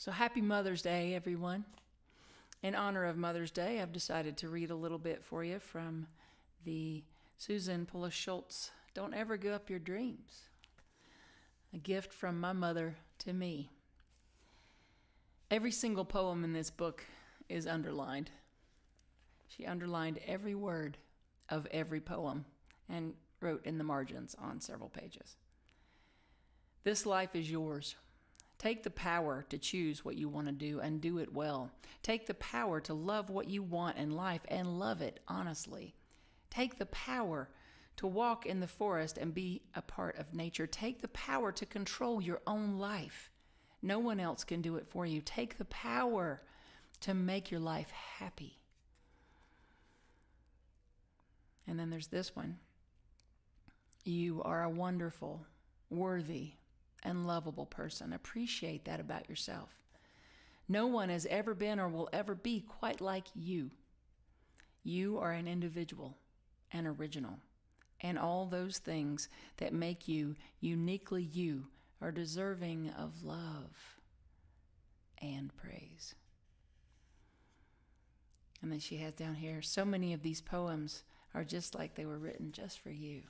So happy Mother's Day, everyone. In honor of Mother's Day, I've decided to read a little bit for you from the Susan Pula-Schultz, Don't Ever Give Up Your Dreams. A gift from my mother to me. Every single poem in this book is underlined. She underlined every word of every poem and wrote in the margins on several pages. This life is yours. Take the power to choose what you want to do and do it well. Take the power to love what you want in life and love it honestly. Take the power to walk in the forest and be a part of nature. Take the power to control your own life. No one else can do it for you. Take the power to make your life happy. And then there's this one. You are a wonderful, worthy, and lovable person. Appreciate that about yourself. No one has ever been or will ever be quite like you. You are an individual and original, and all those things that make you uniquely you are deserving of love and praise. And then she has down here, so many of these poems are just like they were written just for you.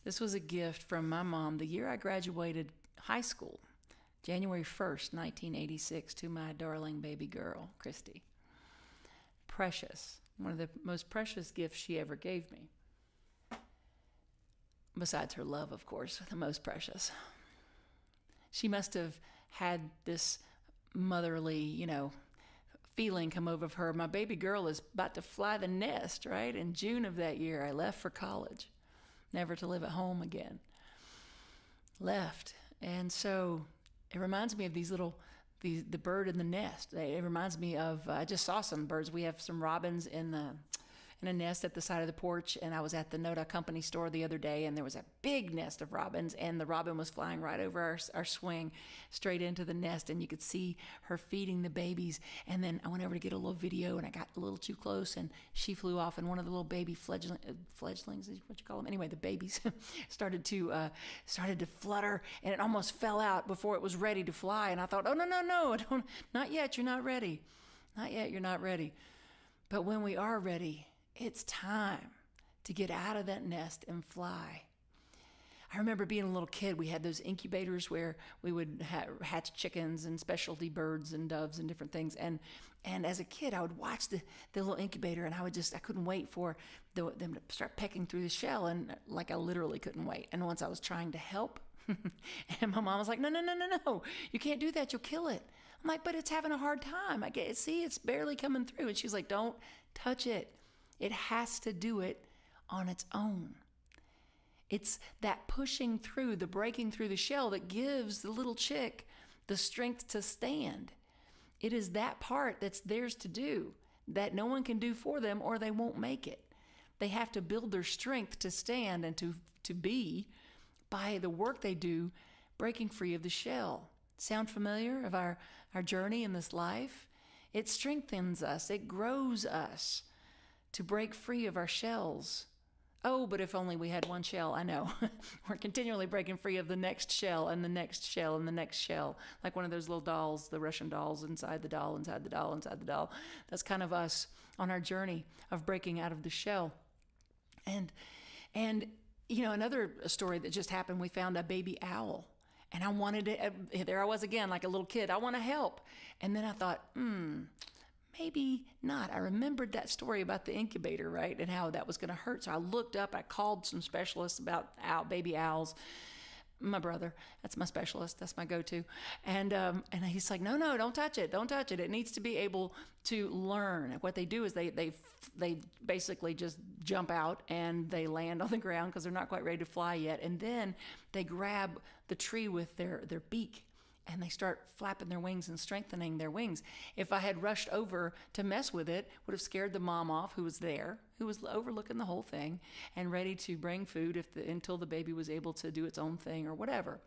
This was a gift from my mom the year I graduated high school, January 1st, 1986, to my darling baby girl, Christy. Precious. One of the most precious gifts she ever gave me. Besides her love, of course, the most precious. She must have had this motherly, feeling come over her. My baby girl is about to fly the nest, right? In June of that year, I left for college. Never to live at home again. Left. And so it reminds me of the bird in the nest. It reminds me of, I just saw some birds. We have some robins in a nest at the side of the porch, and I was at the Noda Company store the other day, and there was a big nest of robins, and the robin was flying right over our swing straight into the nest, and you could see her feeding the babies. And then I went over to get a little video, and I got a little too close, and she flew off, and one of the little baby fledglings, is what you call them? Anyway, the babies started to flutter, and it almost fell out before it was ready to fly. And I thought, oh, no, not yet, you're not ready. Not yet, you're not ready. But when we are ready, it's time to get out of that nest and fly. I remember being a little kid, we had those incubators where we would hatch chickens and specialty birds and doves and different things. And as a kid, I would watch the little incubator, and I couldn't wait for them to start pecking through the shell. And I literally couldn't wait. And once I was trying to help, and my mom was like, no, you can't do that. You'll kill it. I'm like, but it's having a hard time. See, it's barely coming through. And she's like, don't touch it. It has to do it on its own. It's that pushing through, the breaking through the shell that gives the little chick the strength to stand. It is that part that's theirs to do, that no one can do for them or they won't make it. They have to build their strength to stand and to be by the work they do breaking free of the shell. Sound familiar of our journey in this life? It strengthens us. It grows us to break free of our shells. Oh, but if only we had one shell. I know. We're continually breaking free of the next shell and the next shell and the next shell. Like one of those little dolls, the Russian dolls, inside the doll, inside the doll, inside the doll. That's kind of us on our journey of breaking out of the shell. And another story that just happened, we found a baby owl. And I wanted to, there I was again, like a little kid. I want to help. And then I thought, maybe not. I remembered that story about the incubator, right? And how that was going to hurt. So I looked up, I called some specialists about baby owls. My brother, that's my specialist. That's my go-to. And he's like, no, don't touch it. Don't touch it. It needs to be able to learn. What they do is they basically just jump out and they land on the ground because they're not quite ready to fly yet. And then they grab the tree with their beak, and they start flapping their wings and strengthening their wings. If I had rushed over to mess with it, would have scared the mom off who was there, who was overlooking the whole thing and ready to bring food until the baby was able to do its own thing or whatever.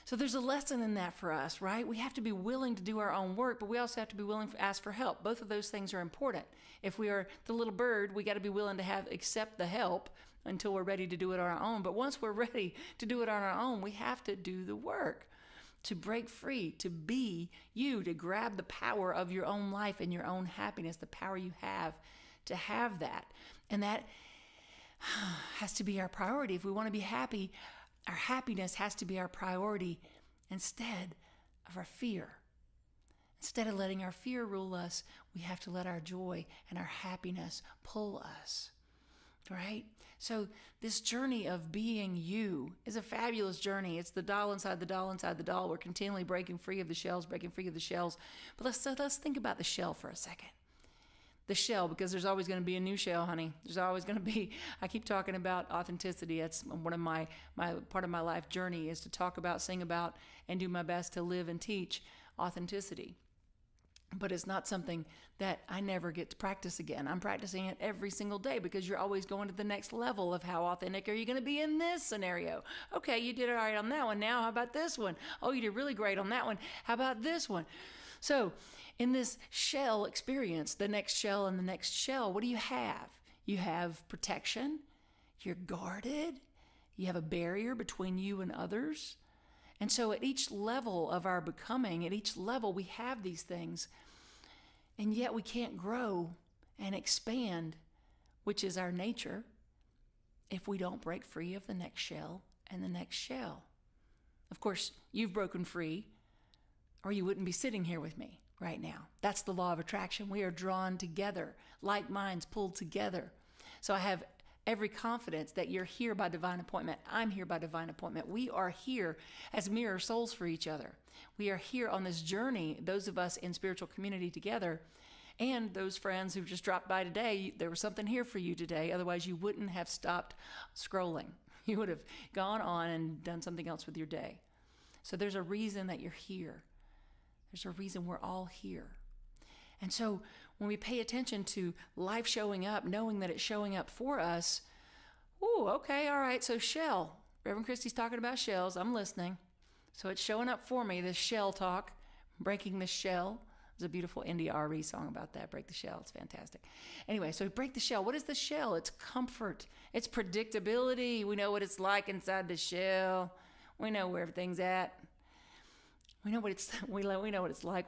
So there's a lesson in that for us, right? We have to be willing to do our own work, but we also have to be willing to ask for help. Both of those things are important. If we are the little bird, we got to be willing to accept the help until we're ready to do it on our own. But once we're ready to do it on our own, we have to do the work to break free, to be you, to grab the power of your own life and your own happiness, the power you have to have that. And that has to be our priority. If we want to be happy, our happiness has to be our priority instead of our fear. Instead of letting our fear rule us, we have to let our joy and our happiness pull us, right? So this journey of being you is a fabulous journey. It's the doll inside the doll inside the doll. We're continually breaking free of the shells, breaking free of the shells. But let's think about the shell for a second. The shell, because there's always going to be a new shell, honey. There's always going to be, I keep talking about authenticity. That's one of my part of my life journey, is to talk about, sing about, and do my best to live and teach authenticity. But it's not something that I never get to practice again. I'm practicing it every single day, because you're always going to the next level of how authentic are you going to be in this scenario. Okay, you did all right on that one. Now how about this one? Oh, you did really great on that one. How about this one? So in this shell experience, the next shell and the next shell, what do you have? You have protection. You're guarded. You have a barrier between you and others. And so at each level of our becoming, at each level, we have these things, and yet we can't grow and expand, which is our nature, if we don't break free of the next shell and the next shell. Of course, you've broken free, or you wouldn't be sitting here with me right now. That's the law of attraction. We are drawn together, like minds pulled together. So I have every confidence that you're here by divine appointment. I'm here by divine appointment. We are here as mirror souls for each other. We are here on this journey, those of us in spiritual community together, and those friends who just dropped by today. There was something here for you today. Otherwise, you wouldn't have stopped scrolling. You would have gone on and done something else with your day. So there's a reason that you're here. There's a reason we're all here. And so when we pay attention to life showing up, knowing that it's showing up for us, ooh, okay, all right, so shell. Reverend Christy's talking about shells. I'm listening. So it's showing up for me, this shell talk, breaking the shell. There's a beautiful India R.E. song about that, Break the Shell. It's fantastic. Anyway, so break the shell. What is the shell? It's comfort. It's predictability. We know what it's like inside the shell. We know where everything's at. We know what it's we know what it's like.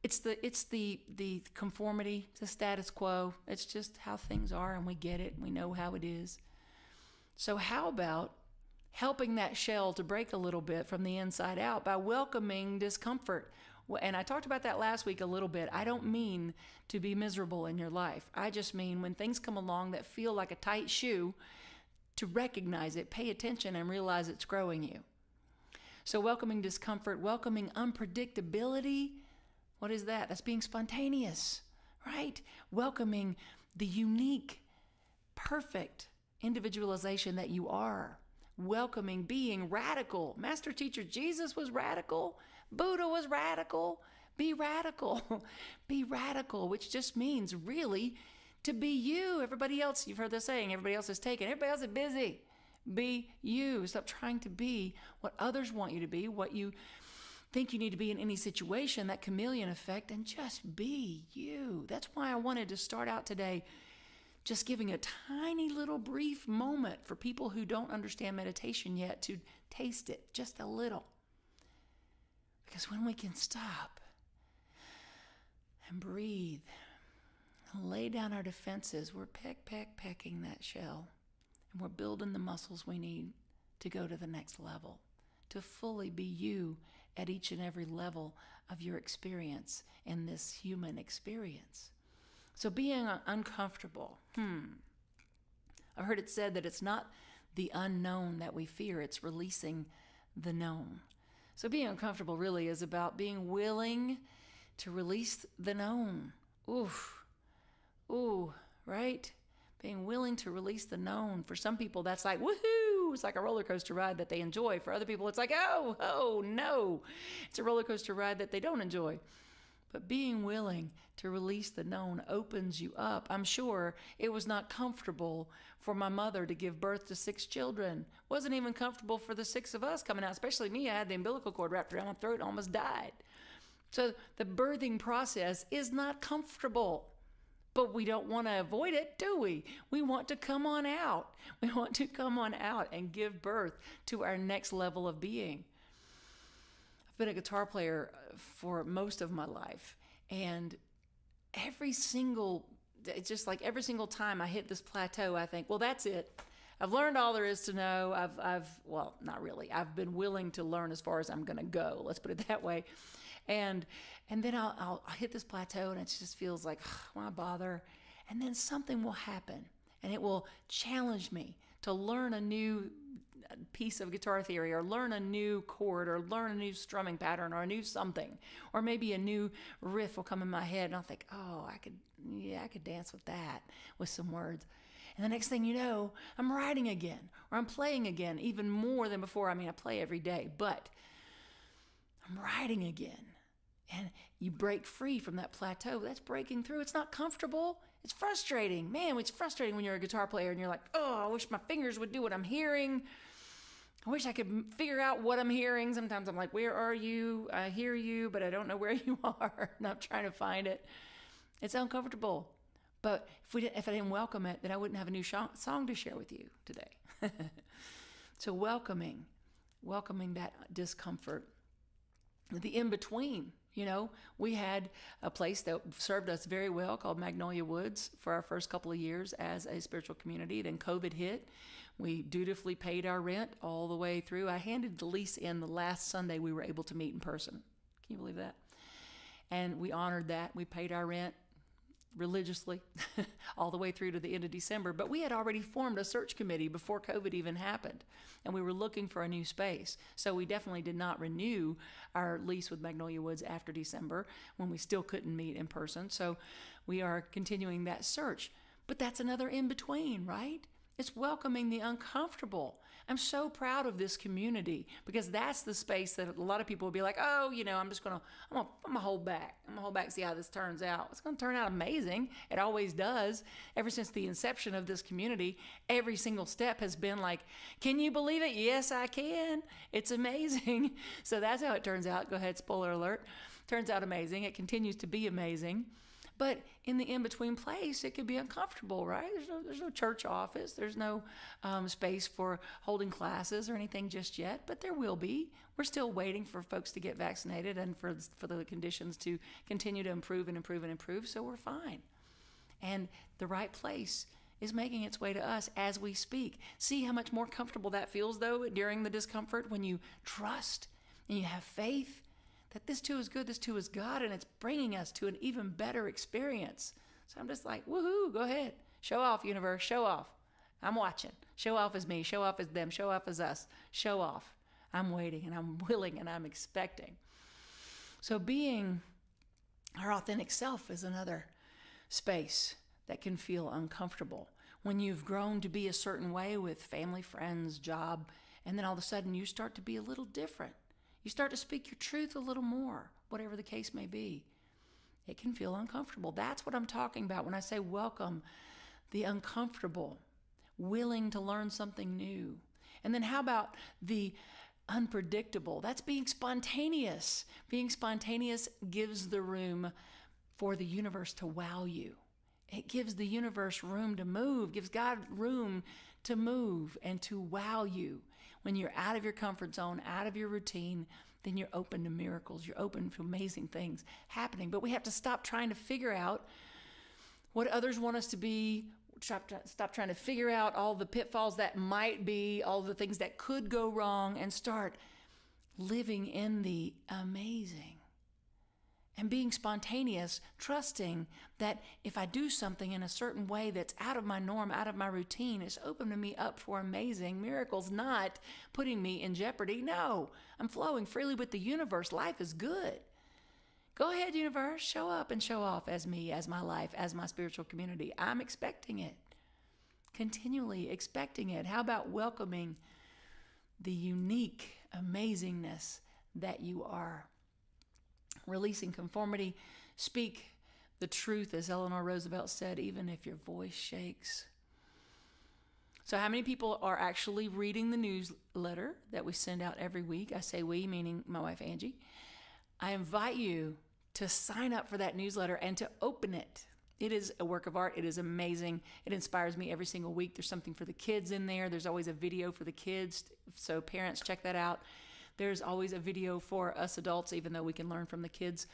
It's the conformity to status quo. It's just how things are, and we get it. We know how it is. So how about helping that shell to break a little bit from the inside out by welcoming discomfort? And I talked about that last week a little bit. I don't mean to be miserable in your life. I just mean when things come along that feel like a tight shoe, to recognize it, pay attention, and realize it's growing you. So welcoming discomfort, welcoming unpredictability. What is that? That's being spontaneous, right? Welcoming the unique, perfect individualization that you are. Welcoming being radical. Master Teacher Jesus was radical. Buddha was radical. Be radical. Be radical, which just means really to be you. Everybody else, you've heard the saying, everybody else is taken. Everybody else is busy. Be you. Stop trying to be what others want you to be, what you think you need to be in any situation, that chameleon effect, and just be you. That's why I wanted to start out today just giving a tiny little brief moment for people who don't understand meditation yet to taste it just a little. Because when we can stop and breathe, and lay down our defenses, we're pecking that shell, and we're building the muscles we need to go to the next level, to fully be you at each and every level of your experience in this human experience. So being uncomfortable, I've heard it said that it's not the unknown that we fear, it's releasing the known. So being uncomfortable really is about being willing to release the known. Ooh, right? Being willing to release the known. For some people, that's like, woohoo! It's like a roller coaster ride that they enjoy. For other people, it's like, oh, no. It's a roller coaster ride that they don't enjoy. But being willing to release the known opens you up. I'm sure it was not comfortable for my mother to give birth to 6 children. Wasn't even comfortable for the 6 of us coming out, especially me. I had the umbilical cord wrapped around my throat and almost died. So the birthing process is not comfortable. But we don't want to avoid it, do we? We want to come on out. We want to come on out and give birth to our next level of being. I've been a guitar player for most of my life, and it's just like every single time I hit this plateau, I think, well, that's it. I've learned all there is to know. Well, not really. I've been willing to learn as far as I'm going to go. Let's put it that way. And then I'll hit this plateau, and it just feels like, why bother? And then something will happen, and it will challenge me to learn a new piece of guitar theory, or learn a new chord, or learn a new strumming pattern, or a new something, or maybe a new riff will come in my head, and I'll think, oh, I could dance with that, with some words. And the next thing you know, I'm writing again, or I'm playing again, even more than before. I mean, I play every day, but I'm writing again. And you break free from that plateau. That's breaking through. It's not comfortable. It's frustrating. Man, it's frustrating when you're a guitar player and you're like, oh, I wish my fingers would do what I'm hearing. I wish I could figure out what I'm hearing. Sometimes I'm like, where are you? I hear you, but I don't know where you are. And I'm trying to find it. It's uncomfortable. But if I didn't welcome it, then I wouldn't have a new song to share with you today. So welcoming that discomfort, the in-between. We had a place that served us very well called Magnolia Woods for our first couple of years as a spiritual community. Then COVID hit. We dutifully paid our rent all the way through. I handed the lease in the last Sunday we were able to meet in person. Can you believe that? And we honored that. We paid our rent religiously all the way through to the end of December. But we had already formed a search committee before COVID even happened, and we were looking for a new space. So we definitely did not renew our lease with Magnolia Woods after December, when we still couldn't meet in person. So we are continuing that search. But that's another in-between, right? It's welcoming the uncomfortable. I'm so proud of this community, because that's the space that a lot of people will be like, oh, I'm going to hold back. I'm going to hold back, see how this turns out. It's going to turn out amazing. It always does. Ever since the inception of this community, every single step has been like, can you believe it? Yes, I can. It's amazing. So that's how it turns out. Go ahead, spoiler alert. Turns out amazing. It continues to be amazing. But in the in-between place, it could be uncomfortable, right? There's no church office. There's no space for holding classes or anything just yet, but there will be. We're still waiting for folks to get vaccinated and for the conditions to continue to improve and improve and improve, so we're fine. And the right place is making its way to us as we speak. See how much more comfortable that feels, though, during the discomfort, when you trust and you have faith that this too is good, this too is God, and it's bringing us to an even better experience. So I'm just like, woohoo, go ahead. Show off, universe, show off. I'm watching. Show off as me, show off as them, show off as us. Show off. I'm waiting, and I'm willing, and I'm expecting. So being our authentic self is another space that can feel uncomfortable. When you've grown to be a certain way with family, friends, job, and then all of a sudden you start to be a little different. You start to speak your truth a little more, whatever the case may be. It can feel uncomfortable. That's what I'm talking about when I say welcome the uncomfortable, willing to learn something new. And then how about the unpredictable? That's being spontaneous. Being spontaneous gives the room for the universe to wow you. It gives the universe room to move, gives God room to move and to wow you. When you're out of your comfort zone, out of your routine, then you're open to miracles. You're open to amazing things happening. But we have to stop trying to figure out what others want us to be. Stop trying to figure out all the pitfalls that might be, all the things that could go wrong, and start living in the amazing. And being spontaneous, trusting that if I do something in a certain way that's out of my norm, out of my routine, it's opening me up for amazing miracles, not putting me in jeopardy. No, I'm flowing freely with the universe. Life is good. Go ahead, universe, show up and show off as me, as my life, as my spiritual community. I'm expecting it, continually expecting it. How about welcoming the unique amazingness that you are? Releasing conformity, speak the truth, as Eleanor Roosevelt said, even if your voice shakes. So how many people are actually reading the newsletter that we send out every week? I say we, meaning my wife, Angie. I invite you to sign up for that newsletter and to open it. It is a work of art. It is amazing. It inspires me every single week. There's something for the kids in there. There's always a video for the kids. So parents, check that out. there's always a video for us adults, even though we can learn from the kids.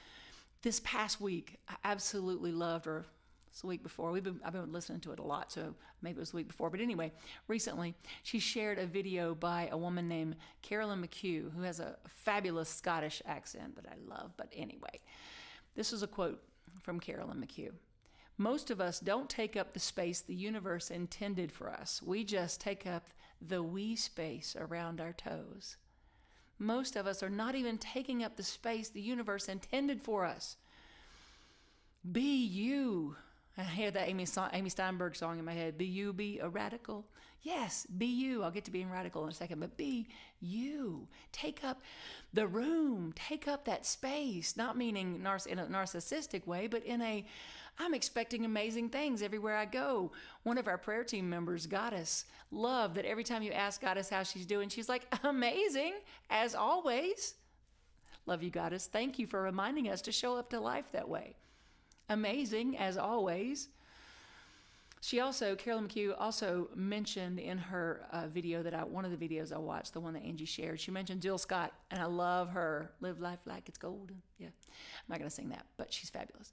This past week, I absolutely loved, or it's the week before. I've been listening to it a lot, so maybe it was the week before. But anyway, recently, she shared a video by a woman named Carolyn Mchugh, who has a fabulous Scottish accent that I love. But anyway, this is a quote from Carolyn Mchugh. Most of us don't take up the space the universe intended for us. We just take up the wee space around our toes. Most of us are not even taking up the space the universe intended for us. Be you. I hear that Amy Steinberg song in my head. Be you, be a radical. Yes, be you. I'll get to being radical in a second, but be you. Take up the room. Take up that space. Not meaning in a narcissistic way, but in a, I'm expecting amazing things everywhere I go. One of our prayer team members, Goddess, loved that every time you ask Goddess how she's doing, she's like, amazing, as always. Love you, Goddess. Thank you for reminding us to show up to life that way. Amazing, as always. Carolyn Mchugh also mentioned in her video one of the videos I watched, the one that Angie shared, she mentioned Jill Scott, and I love her. Live life like it's golden. Yeah, I'm not going to sing that, but she's fabulous.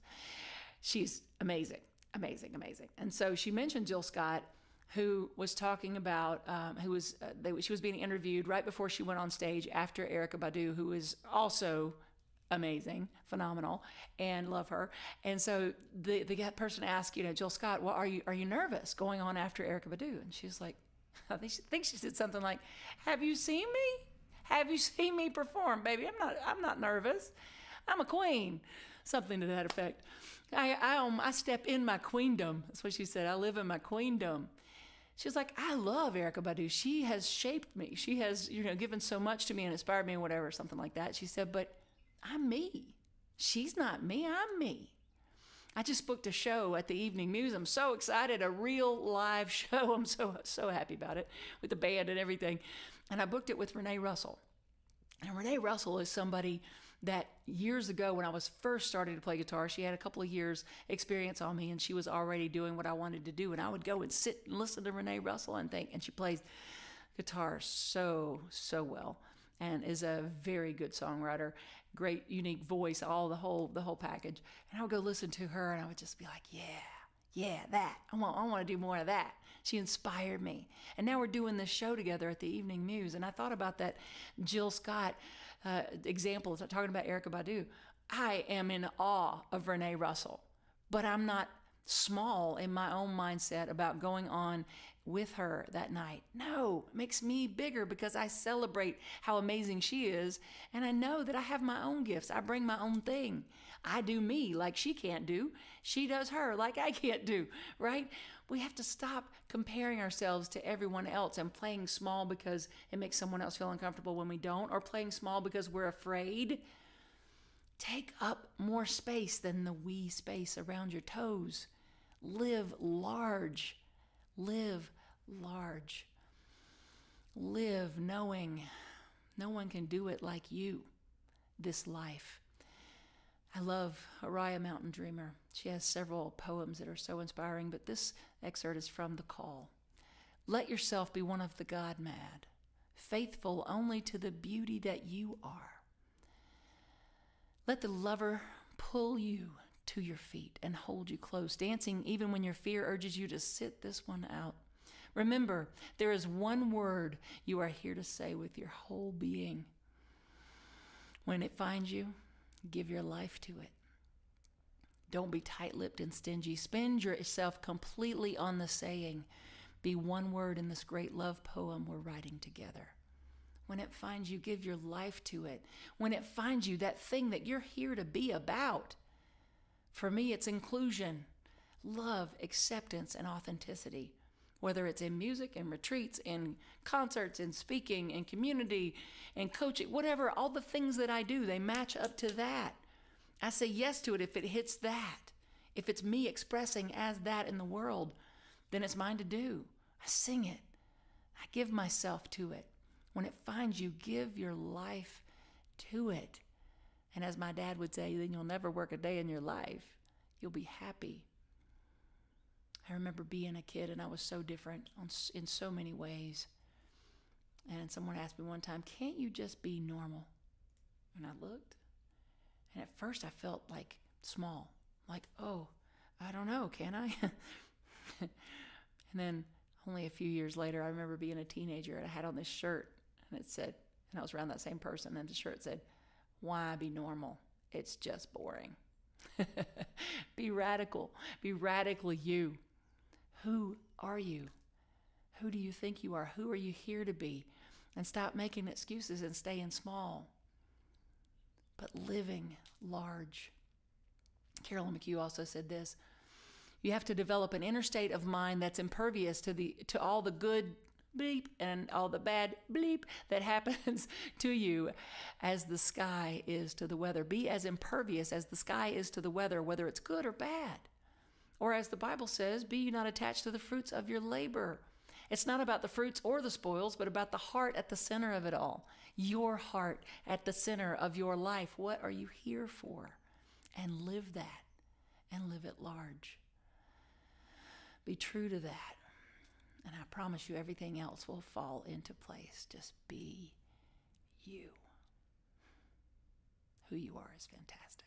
She's amazing, amazing, amazing. And so she mentioned Jill Scott, who was talking about, she was being interviewed right before she went on stage after Erykah Badu, who is also amazing, phenomenal, and love her. And so the person asked, Jill Scott, well, are you nervous going on after Erykah Badu? And she's like, I think she said something like, have you seen me? Have you seen me perform, baby? I'm not nervous. I'm a queen. Something to that effect. I step in my queendom. That's what she said. I live in my queendom. She's like, I love Erykah Badu. She has shaped me. She has, given so much to me and inspired me and whatever, something like that. She said, but I'm me. She's not me. I'm me. I just booked a show at the Evening Muse. I'm so excited. A real live show. I'm so happy about it, with the band and everything. And I booked it with Renee Russell. And Renee Russell is somebody that years ago, when I was first starting to play guitar, she had a couple of years experience on me, and she was already doing what I wanted to do. And I would go and sit and listen to Renee Russell and think, and she plays guitar so well, and is a very good songwriter, great unique voice, the whole package. And I would go listen to her, and I would just be like, yeah, that. I want to do more of that. She inspired me. And now we're doing this show together at the Evening Muse. And I thought about that Jill Scott example, talking about Erykah Badu. I am in awe of Renee Russell, but I'm not small in my own mindset about going on with her that night. No, it makes me bigger because I celebrate how amazing she is, and I know that I have my own gifts. I bring my own thing. I do me like she can't do. She does her like I can't do, right? We have to stop comparing ourselves to everyone else and playing small because it makes someone else feel uncomfortable when we don't, or playing small because we're afraid. Take up more space than the wee space around your toes. Live large. Live large. Live knowing no one can do it like you, this life. I love Araya Mountain Dreamer. She has several poems that are so inspiring, but this excerpt is from The Call. Let yourself be one of the God-mad, faithful only to the beauty that you are. Let the lover pull you to your feet and hold you close, dancing even when your fear urges you to sit this one out. Remember, there is one word you are here to say with your whole being. When it finds you, give your life to it. Don't be tight-lipped and stingy. Spend yourself completely on the saying. Be one word in this great love poem we're writing together. When it finds you, give your life to it. When it finds you, that thing that you're here to be about. For me, it's inclusion, love, acceptance, and authenticity. Whether it's in music, in retreats, in concerts, in speaking, in community, in coaching, whatever, all the things that I do, they match up to that. I say yes to it if it hits that. If it's me expressing as that in the world, then it's mine to do. I sing it. I give myself to it. When it finds you, give your life to it. And as my dad would say, then you'll never work a day in your life. You'll be happy. I remember being a kid and I was so different in so many ways. And someone asked me one time, can't you just be normal? And I looked, and at first I felt like small, like, oh, I don't know, can I? And then only a few years later, I remember being a teenager, and I had on this shirt, and it said, and I was around that same person, and the shirt said, why be normal? It's just boring. Be radical. Be radically you. Who are you? Who do you think you are? Who are you here to be? And stop making excuses and staying small, but living large. Carolyn Mchugh also said this: you have to develop an inner state of mind that's impervious to all the good bleep and all the bad bleep that happens to you as the sky is to the weather. Be as impervious as the sky is to the weather, whether it's good or bad. Or as the Bible says, be you not attached to the fruits of your labor. It's not about the fruits or the spoils, but about the heart at the center of it all. Your heart at the center of your life. What are you here for? And live that, and live it large. Be true to that. And I promise you everything else will fall into place. Just be you. Who you are is fantastic.